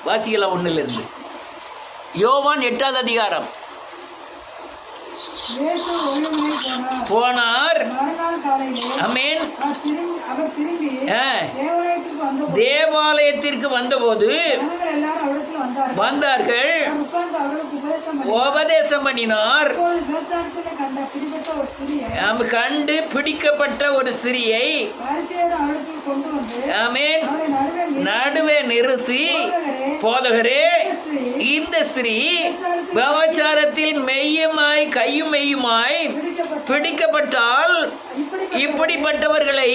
A: வாசிக்கலாம். 1லிருந்து யோவான் 8வது அதிகாரம். போனார். ஆமென். தேவாலயத்திற்கு வந்தபோது வந்தார்கள், உபதேசம் பண்ணினார். கண்டு பிடிக்கப்பட்ட ஒரு ஸ்திரியை ஆமென் நடுவே நிறுத்தி, போதகரே, இந்த ஸ்திரீ விபச்சாரத்தில் மெய்யுமாய் கையும் மெய்யுமாய் பிடிக்கப்பட்டால் இப்படிப்பட்டவர்களை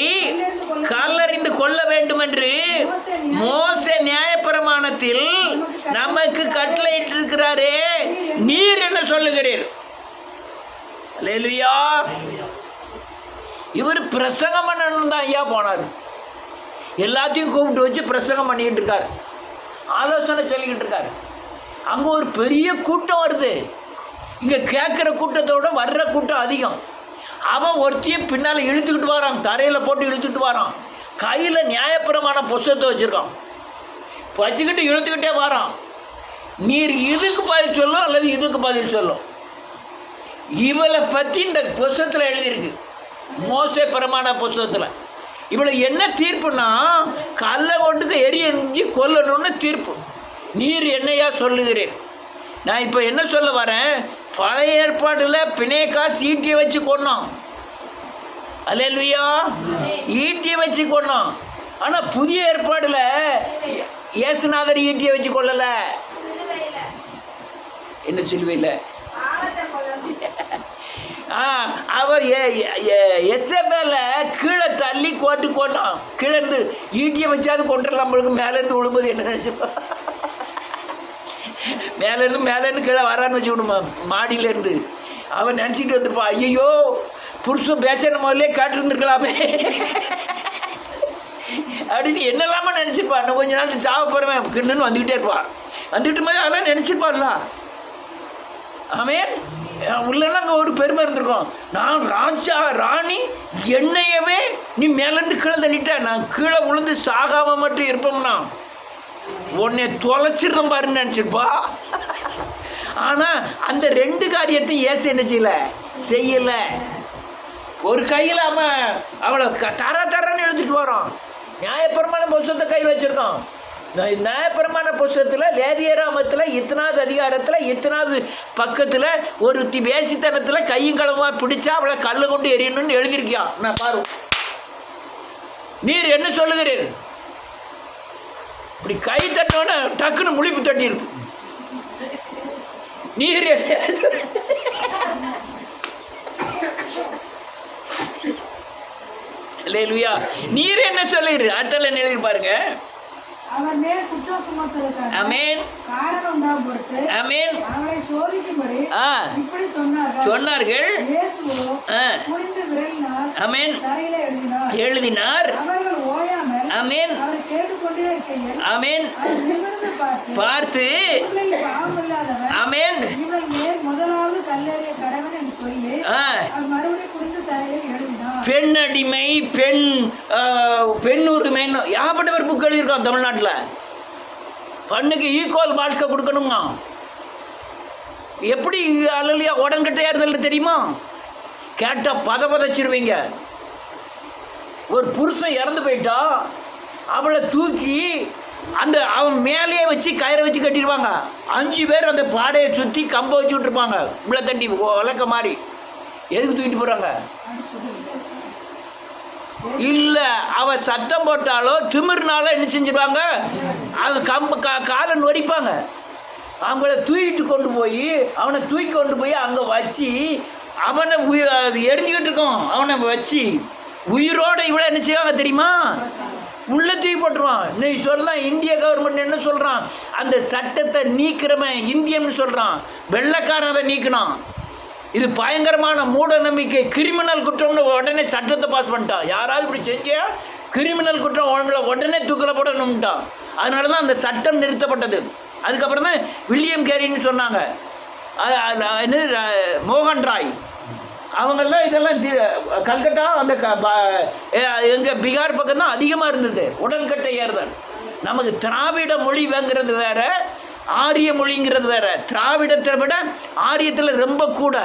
A: கல்லறிந்து கொள்ள வேண்டும் என்று மோசே நியாயப்பிரமாணத்தில் நமக்கு கட்டளையிட்டிருக்கிறாரே, நீர் என்ன சொல்லுகிறீர்? அல்லேலூயா. இவர் பிரசங்கம் பண்ணணும் தான் ஐயா போனார். எல்லாத்தையும் கூப்பிட்டு வச்சு பிரசங்கம் பண்ணிக்கிட்டு இருக்கார், ஆலோசனை சொல்லிக்கிட்டு இருக்கார். அங்கே ஒரு பெரிய கூட்டம் வருது. இங்கே கேட்குற கூட்டத்தோட வர்ற கூட்டம் அதிகம். அவன் ஒருத்தையும் பின்னால் இழுத்துக்கிட்டு வரான், தரையில் போட்டு இழுத்துக்கிட்டு வரான். கையில் நியாயப்பிரமாண புஸ்தகத்தை வச்சுருக்கான், வச்சுக்கிட்டு இழுத்துக்கிட்டே வரான். நீர் இதுக்கு பதில் சொல்லும் அல்லது இதுக்கு பதில் சொல்லும். இவளை பற்றி இந்த புஸ்தகத்தில் எழுதியிருக்கு, மோசே பிரமாண புஸ்தகத்தில். இவளை என்ன தீர்ப்புனா, கல்லை கொண்டுக்கு எரிஞ்சு கொல்லணும்னு தீர்ப்பு. நீர் என்னையா சொல்லுகிறேன்? நான் இப்போ என்ன சொல்ல வரேன், பழைய ஏற்பாடில் பிணைக்காசு ஈட்டியை வச்சு கொன்னோம். அல்லேலூயா. ஈட்டியை வச்சு கொன்னோம். ஆனால் புதிய ஏற்பாடில் இயேசுநாதர் ஈட்டியை வச்சு கொள்ளலை. என்ன சிலுவையில் அவர் எசபேல கீழே தள்ளி கோட்டு கொண்டான். கீழே இருந்து ஈட்டியை வச்சாது கொண்டுடலாம். நம்மளுக்கு மேலேருந்து விழும்போது என்ன நினச்சிப்பா, மேலேருந்து கீழே வரான்னு வச்சு விடுமா, மாடியிலேருந்து. அவன் நினச்சிட்டு வந்துருப்பா, ஐயோ புருஷன் பேச்சனை முதல்ல கேட்டுருந்துருக்கலாமே அப்படின்னு என்னெல்லாமா நினச்சிருப்பா. இன்னும் கொஞ்ச நாள் சாவ போகிறவன் கிண்டுன்னு வந்துக்கிட்டே இருப்பான். வந்துக்கிட்டு போது அதெல்லாம் நினச்சிருப்பான்ல. ஆமென். உள்ளனா அங்கே ஒரு பெருமை இருந்திருக்கும், நான் ராஜா ராணி, என்னையவே நீ மேலேருந்து கீழே தள்ளிட்ட, நான் கீழே விழுந்து சாகாம மட்டும் இருப்போம்னா உன்னை தொலைச்சிடுறோம் பாருன்னு நினச்சிருப்பா. ஆனால் அந்த 2 காரியத்தையும் ஏசு என்ன செய்யலை. ஒரு கையில் அவளை தரன்னு எழுதிட்டு வரோம். நியாயப்பிரமாண புஸ்தகத்தை கை வச்சுருக்கோம். நியாயப்பிரமாண புஸ்தகத்தில் லேவியராமத்தில் 8வது அதிகாரத்தில் 8வது பக்கத்தில் ஒரு வேசித்தனத்தில் கையும் களமாக பிடிச்சா அவளை கல்லை கொண்டு எரியணும்னு எழுதியிருக்கியா. நான் பாரு, நீர் என்ன சொல்லுகிறீர்? இப்படி கை தட்டோட டக்குன்னு முழிப்பு தட்டியிருக்கு. நீர் அல்லேலூயா. நீர் என்ன சொல்லுகிறீர்? அட்டல் என்ன எழுதி பாருங்க.
B: அவர் மேல் குற்றம் சுமத்துவதற்காக
A: ஆமென்
B: காரணம் உண்டாகும் பொருட்டு
A: ஆமென்
B: அவரை சோதிக்கும்படி இப்படி
A: சொன்னார்கள்.
B: இயேசுவோ குனிந்து விரலினால்
A: ஆமென்
B: தரையிலே
A: எழுதினார்.
B: அவர்கள் ஓயாமல்
A: ஆமென்
B: அவரை கேட்டுக்கொண்டே இருக்கையில்
A: ஆமென்
B: அவர் நிமிர்ந்து பார்த்து பாவமில்லாதவர்
A: ஆமென்
B: இவன் மேல் முதலாவது கல்லெறிய கடவன் என்று சொல்லி அவர் மறுபடியும் குனிந்து தரையிலே எழுதினார்.
A: பெண் அடிமை, பெண் உரிமைன்னு ஏகப்பட்டவர் புக் எழுதியிருக்கோம் தமிழ்நாட்டில். பண்ணுக்கு ஈக்குவல் வாழ்க்கை கொடுக்கணுங்க. எப்படி அல்லையா உடன்கிட்ட ஏறுதல் தெரியுமா? கேட்டால் பதச்சிருவீங்க. ஒரு புருஷன் இறந்து போயிட்டா அவளை தூக்கி அவன் மேலேயே வச்சு கயிறை வச்சு கட்டிடுவாங்க. 5 பேர் அந்த பாடையை சுற்றி கம்பை வச்சு விட்டுருப்பாங்க, இவ்வளோ தட்டி வளர்க்க மாதிரி. எதுக்கு தூக்கிட்டு போகிறாங்க? இல்லை, அவன் சத்தம் போட்டாலோ திமிர்னாலோ என்ன செஞ்சிருவாங்க, அது காலை நொறிப்பாங்க. அவங்கள தூக்கிட்டு கொண்டு போய் அவனை தூக்கி கொண்டு போய் அங்கே வச்சு அவனை எரிஞ்சுக்கிட்டு இருக்கோம். அவனை வச்சு உயிரோடு இவ்வளோ என்ன செய்வாங்க தெரியுமா? உள்ளே தூக்கி போட்டுருவான். இன்னைக்கு சொல்லலாம் இந்திய கவர்மெண்ட் என்ன சொல்கிறான், அந்த சட்டத்தை நீக்கிறவன் இந்தியன்னு சொல்கிறான். வெள்ளைக்காரன் அதை நீக்கினான். இது பயங்கரமான மூட நம்பிக்கை, கிரிமினல் குற்றம்னு உடனே சட்டத்தை பாஸ் பண்ணிட்டான். யாராவது இப்படி செஞ்சியா கிரிமினல் குற்றம் உடனே தூக்கில் போடணும்ட்டான். அதனால தான் அந்த சட்டம் நிறுத்தப்பட்டது. அதுக்கப்புறம் தான் வில்லியம் கேரின்னு சொன்னாங்க. என்ன மோகன் ராய் அவங்கெல்லாம் இதெல்லாம் கல்கட்டா அந்த எங்கள் பீகார் பக்கம் தான் அதிகமாக இருந்தது உடன்கட்டை ஏறுதல். நமக்கு திராவிட மொழிங்கிறது வேற, ஆரிய மொழிங்கிறது வேற. திராவிடத்தை விட ஆரியத்தில் ரொம்ப கூட.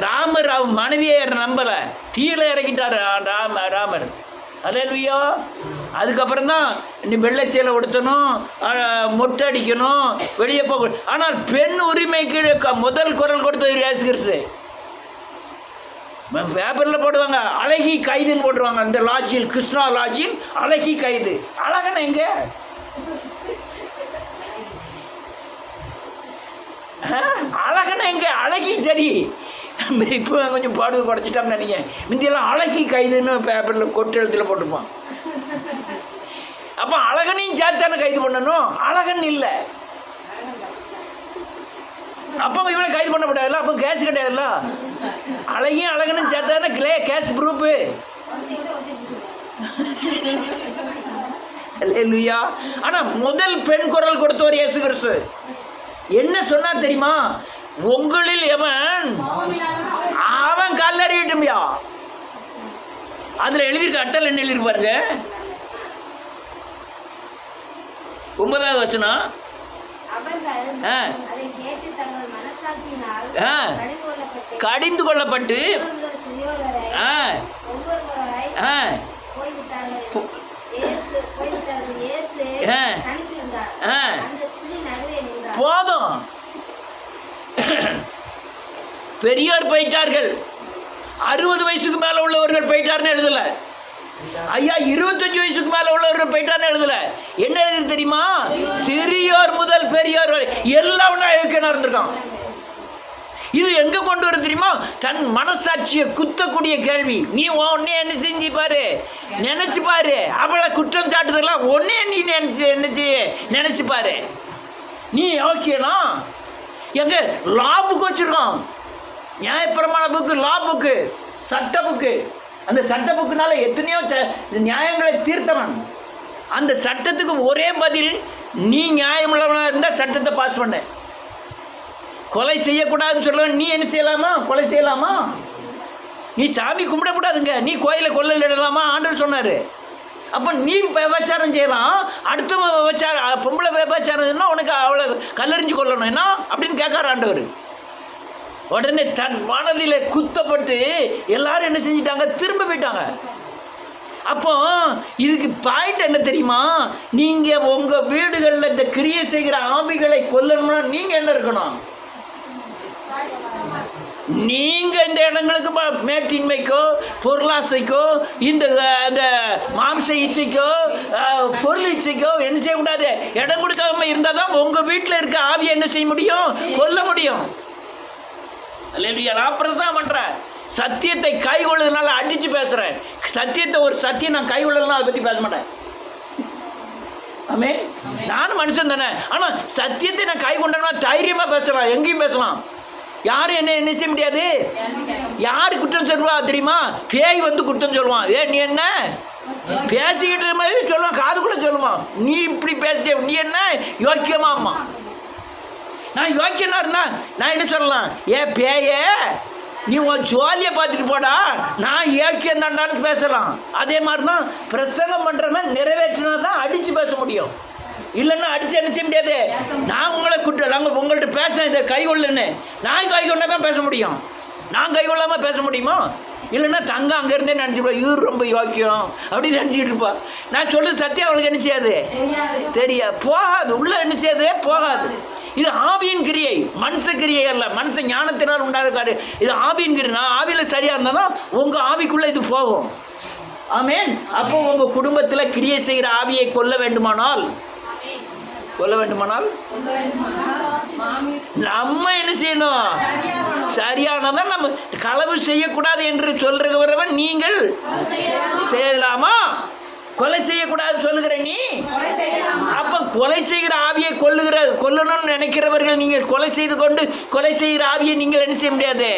A: ராமர் மனைவியை நம்பலை, தீயில இறக்கிட்டார் ராமர். அல்லேலூயா. அதுக்கப்புறம் தான் நீ வெள்ளைச்சேலை உடுத்தணும், மொட்டை அடிக்கணும், வெளியே போக. ஆனால் பெண் உரிமைக்கு முதல் குரல் கொடுத்தது இயேசு கிறிஸ்து. பேப்பரில் போடுவாங்க அழகி கைதுன்னு போட்டுருவாங்க. அந்த லாட்ஜில், கிருஷ்ணா லாட்ஜில் அழகி கைது. அழகன எங்க? அழகன எங்க? அழகி சரி, இப்போ கொஞ்சம் பாடுவது குறைச்சிட்டான்னு நினைக்கிறேன். முந்தியெல்லாம் அழகி கைதுன்னு பேப்பரில் கொட்டு எழுத்துல போட்டுப்பான். அப்போ அழகனையும் சேர்த்தானே கைது பண்ணணும், அழகன் இல்லை. அப்போ இவனை கைது பண்ணப்படாதுல்ல, அப்போ கேஸ் கிடையாதுல்ல. அழகையும் அழகனும் சேர்த்தானே கேஸ் ப்ரூஃபு. அல்லேலூயா. ஆனால் முதல் பெண் குரல் கொடுத்தவர் இயேசு கிறிஸ்து. என்ன சொன்னார் தெரியுமா? உங்களில் எவன் அவன் கல்லறியட்டும்யா. அதில் எழுதியிருக்க அட்டல் என்ன எழுதியிருக்கு பாருங்க, 9வது வசனம். கடிந்து கொள்ளப்பட்டு போதும், பெரியோர் போயிட்டார்கள். 60 வயசுக்கு மேல உள்ளவர்கள் போயிட்டார்னு எழுதல. ஐயா 25 வயசுக்கு மேல உள்ளவர்கள் போயிட்டார்னு எழுதல. என்ன எழுது தெரியுமா? சிறியோர் முதல் பெரியோர் வரை எல்லாம் அயோக்கியனா இருந்திருக்கான். இது எங்க கொண்டு வர தெரியுமா? தன் மனசாட்சியை குத்தக்கூடிய கேள்வி. நீ ஒன்னே என்ன செஞ்சு பாரு, நினைச்சு பாரு. அவளை குற்றம் சாட்டுதெல்லாம் ஒன்னே நீ நினைச்சு பாரு. நீ யோக்கியனா? எங்க லா புக் வச்சிருக்கோம், நியாயப்பிரமாண புக்கு, லா புக்கு, சட்ட புக்கு. அந்த சட்ட புக்குனால எத்தனையோ நியாயங்களை தீர்த்தவன். அந்த சட்டத்துக்கு ஒரே பதில், நீ நியாயமுள்ளவனாக இருந்தால் சட்டத்தை பாஸ் பண்ண. கொலை செய்யக்கூடாதுன்னு சொல்லுவேன், நீ என்ன செய்யலாமா? கொலை செய்யலாமா? நீ சாமி கும்பிடக்கூடாதுங்க, நீ கோயிலை கொள்ளையில் இடலாமா? ஆண்டவர் சொன்னார். அப்போ நீ விபச்சாரம் செய்யலாம், அடுத்த விபச்சாரம், பொம்பளை விபச்சாரம்னா உனக்கு அவளை கல்லறிஞ்சு கொள்ளணும் என்ன அப்படின்னு கேட்கார் ஆண்டவர். உடனே தன் மனதில் குத்தப்பட்டு எல்லாரும் என்ன செஞ்சிட்டாங்க? திரும்ப போயிட்டாங்க. அப்போ இதுக்கு பாயிண்ட் என்ன தெரியுமா? நீங்கள் உங்கள் வீடுகளில் இந்த கிரியை செய்கிற ஆவிகளை கொல்லணும்னா நீங்கள் என்ன இருக்கணும்? நீங்கள் இந்த இடங்களுக்கு மேட்டின்மைக்கோ பொருளாசைக்கோ இந்த மாம்ச இச்சைக்கோ பொருள் இச்சைக்கோ என்ன செய்யக்கூடாது. இடம் கொடுக்காம இருந்தால் தான் உங்கள் வீட்டில் இருக்க ஆவியை என்ன செய்ய முடியும்? கொல்ல முடியும். நான் பிரசங்கம் பண்ணுறேன், சத்தியத்தை கை கொள்ளுறதுனால அடித்து பேசுகிறேன். சத்தியத்தை ஒரு சத்தியம் நான் கை கொள்ளலாம், அதை பற்றி பேச மாட்டேன். ஆமே, நானும் மனுஷன் தானே. ஆனால் சத்தியத்தை நான் கை கொண்டேன்னா தைரியமாக பேசலாம், எங்கேயும் பேசலாம். யாரும் என்ன செய்ய முடியாது. யார் குற்றம் சொல்லுவா தெரியுமா? பேய் வந்து குற்றம் சொல்லுவான். நீ என்ன பேசிக்கிட்டு மாதிரி சொல்லுவான், காதுக்குள்ள சொல்லுவான், நீ இப்படி பேச, நீ என்ன யோக்கியமாம்மா. நான் யோக்கியனா இருந்தா நான் என்ன சொல்லலாம்? பேயே நீ உன் ஜோலியை பார்த்துட்டு போடா, நான் யோக்கியம் தாண்டான்னு பேசலாம். அதே மாதிரி தான் பிரசங்கம் பண்ணுறவன் நிறைவேற்றினா தான் அடித்து பேச முடியும். இல்லைன்னா அடித்து என்ன செய்ய முடியாது. நான் உங்களை நாங்கள் உங்கள்கிட்ட பேசுகிறேன், இதை கை கொள்ளுன்னு, நான் கை கொண்டா தான் பேச முடியும். நான் கை கொள்ளாமல் பேச முடியுமா? இல்லைன்னா தங்க அங்கேருந்தே நினச்சிப்பா, இவர் ரொம்ப யோக்கியம் அப்படின்னு நினச்சிக்கிட்டு இருப்பா. நான் சொல்கிறது சத்தியம் அவளுக்கு என்ன செய்யாது, தெரியாது, போகாது, உள்ளே என்ன செய்யாது, போகாது. இது ஆவியின் கிரியை, மனுஷ கிரியை அல்ல. மனுஷ ஞானத்தினால் உண்டாயிருக்காரு. இது ஆவியின் கிரியை. நான் ஆவியில் சரியாக இருந்தால் தான் உங்கள் ஆவிக்குள்ளே இது போகும். ஆமேன். அப்போ உங்கள் குடும்பத்தில் கிரியை செய்கிற ஆவியை கொல்ல வேண்டுமானால் நம்ம என்ன செய்யணும்? சரியானதான். நம்ம களவு செய்யக்கூடாது என்று சொல்றவன் நீங்கள் செய்யலாமா? கொலை செய்யக்கூடாது சொல்லுகிற நீ அப்ப கொலை செய்கிற ஆவியை கொல்லணும்னு நினைக்கிறவர்கள் நீங்கள் கொலை செய்து கொண்டு கொலை செய்கிற ஆவியை நீங்கள் என்ன செய்ய முடியாது.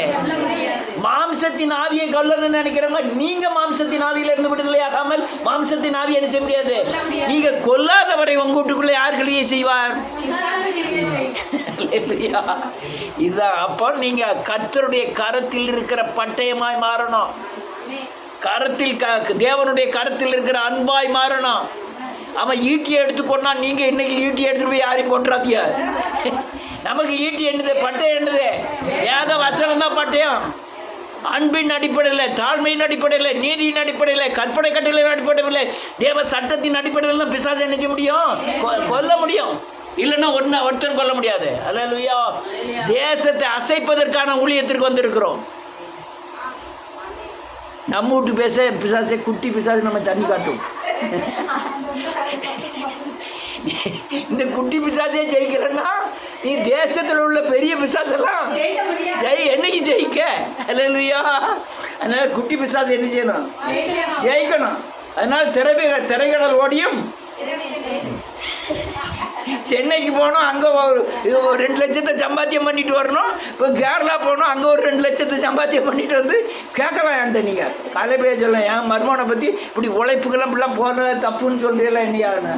A: மாம்சத்தின் ஆவியை கொல்லணும்னு நினைக்கிறவங்க நீங்க மாம்சத்தின் ஆவியில இருந்து விடுதலையாகாமல் மாம்சத்தின் ஆவியை என்ன செய்ய முடியாது. நீங்க கொல்லாதவரை உங்க வீட்டுக்குள்ள யார் கிளியை செய்வார். இதுதான். அப்போ நீங்க கர்த்தருடைய கரத்தில் இருக்கிற பட்டயமாய் மாறணும். தேவனுடைய கரத்தில் இருக்கிற அன்பாய் மாறணும். அவன் ஈட்டியை எடுத்துக்கொண்டா நீங்க இன்னைக்கு ஈட்டியை எடுத்துட்டு போய் யாரையும் கொண்டாதியா. நமக்கு ஈட்டி என்னது, பட்டயம் என்னது, வேத வசனம் தான் பட்டயம். அன்பின் அடிப்படையில், தாழ்மையின் அடிப்படையில், நீதியின் அடிப்படையில், கற்பனை கட்டளையின் அடிப்படையில், தேவ சட்டத்தின் அடிப்படையில் தான் பிசாசை நினைக்க முடியும், கொல்ல முடியும். இல்லைன்னா ஒருத்தன் கொல்ல முடியாது. அல்லேலூயா. தேசத்தை அசைப்பதற்கான ஊழியத்திற்கு வந்திருக்கிறோம். நம்ம வீட்டு பிசாசை குட்டி பிசாசு நம்ம தண்ணி காட்டும். இந்த குட்டி பிசாசே ஜெயிக்கலன்னா நீ தேசத்தில் உள்ள பெரிய பிசாசெல்லாம் என்னைக்கு ஜெயிக்க. அல்லேலூயா. அதனால குட்டி பிசாசு என்ன செய்யணும், ஜெயிக்கணும். அதனால திரைக்கடல் ஓடியும் சென்னைக்கு போகணும், அங்கே ஒரு 2 லட்சத்தை சம்பாத்தியம் பண்ணிட்டு வரணும். இப்போ கேரளா போகணும், அங்கே ஒரு 2 லட்சத்தை சம்பாத்தியம் பண்ணிட்டு வந்து கேட்கலாம். என்கிட்ட நீங்கள் காலை போய் சொல்லலாம், என் மருமகனை பற்றி இப்படி உழைப்புக்கெல்லாம் இப்படிலாம் போன தப்புன்னு சொல்லிடலாம் என்னையான்னு.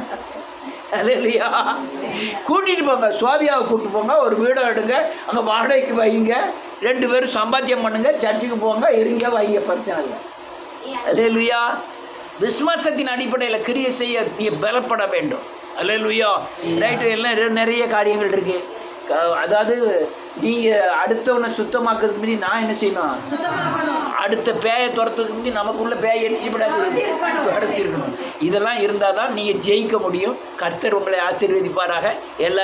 A: அது இல்லையா. கூட்டிகிட்டு போங்க, சோபியாவை கூப்பிட்டு போங்க, ஒரு வீடை எடுங்க, அங்கே வாடகைக்கு வைங்க, 2 பேரும் சம்பாத்தியம் பண்ணுங்க, சர்ச்சுக்கு போங்க, இருங்க, வைங்க, பிரச்சனை இல்லை. அது இல்லையா. விசுவாசத்தின் அடிப்படையில் கிரியை செய்ய நீ பலப்பட வேண்டும். அல்லேலூயா. ரைட்டு. எல்லாம் நிறைய காரியங்கள் இருக்கு. அதாவது நீங்கள் அடுத்தவனை சுத்தமாக்குறதுக்கு முன்னாடி நான் என்ன செய்யணும், அடுத்த பேயை துரத்துறதுக்கு முன்னாடி நமக்குள்ள பேயை எரிச்சிப்படாது துரத்திருக்கணும். இதெல்லாம் இருந்தால் தான் நீங்கள் ஜெயிக்க முடியும். கர்த்தர் உங்களை ஆசீர்வதிப்பாராக. எல்லாரும்